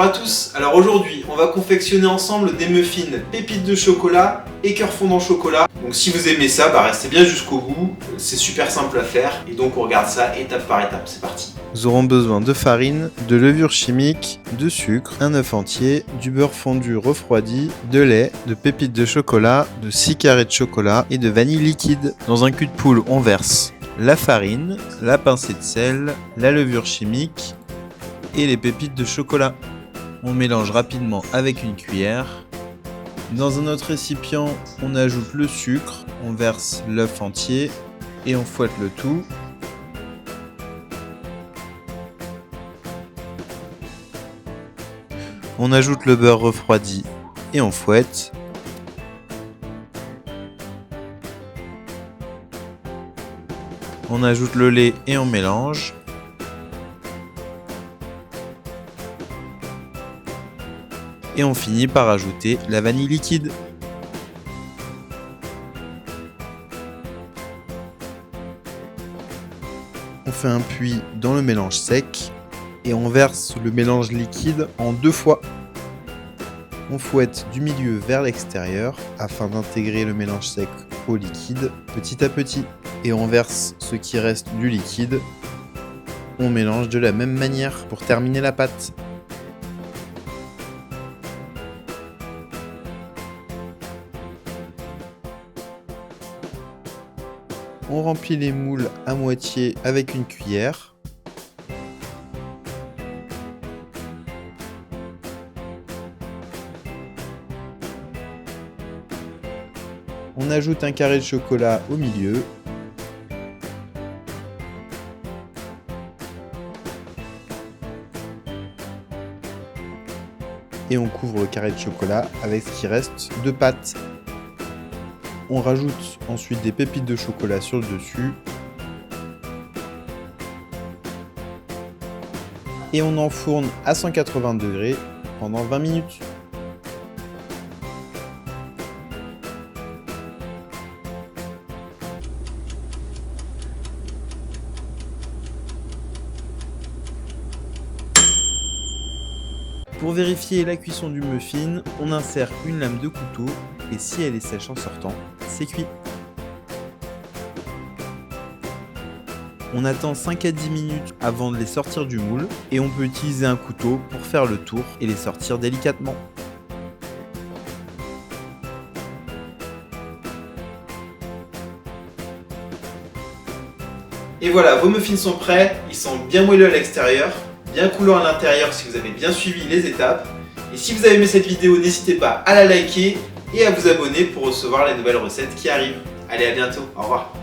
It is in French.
Bonjour à tous, alors aujourd'hui on va confectionner ensemble des muffins pépites de chocolat et cœur fondant chocolat. Donc si vous aimez ça, restez bien jusqu'au bout, c'est super simple à faire et donc on regarde ça étape par étape, c'est parti. Nous aurons besoin de farine, de levure chimique, de sucre, un œuf entier, du beurre fondu refroidi, de lait, de pépites de chocolat, de 6 carrés de chocolat et de vanille liquide. Dans un cul de poule, on verse la farine, la pincée de sel, la levure chimique et les pépites de chocolat. On mélange rapidement avec une cuillère. Dans un autre récipient, on ajoute le sucre, on verse l'œuf entier et on fouette le tout. On ajoute le beurre refroidi et on fouette. On ajoute le lait et on mélange. Et on finit par ajouter la vanille liquide. On fait un puits dans le mélange sec et on verse le mélange liquide en 2 fois. On fouette du milieu vers l'extérieur afin d'intégrer le mélange sec au liquide petit à petit. Et on verse ce qui reste du liquide. On mélange de la même manière pour terminer la pâte. On remplit les moules à moitié avec une cuillère. On ajoute un carré de chocolat au milieu. Et on couvre le carré de chocolat avec ce qui reste de pâte. On rajoute ensuite des pépites de chocolat sur le dessus. Et on enfourne à 180 degrés pendant 20 minutes. Pour vérifier la cuisson du muffin, on insère une lame de couteau et si elle est sèche en sortant, c'est cuit. On attend 5 à 10 minutes avant de les sortir du moule et on peut utiliser un couteau pour faire le tour et les sortir délicatement. Et voilà, vos muffins sont prêts, ils sont bien moelleux à l'extérieur, bien coulants à l'intérieur si vous avez bien suivi les étapes. Et si vous avez aimé cette vidéo, n'hésitez pas à la liker et à vous abonner pour recevoir les nouvelles recettes qui arrivent. Allez, à bientôt, au revoir.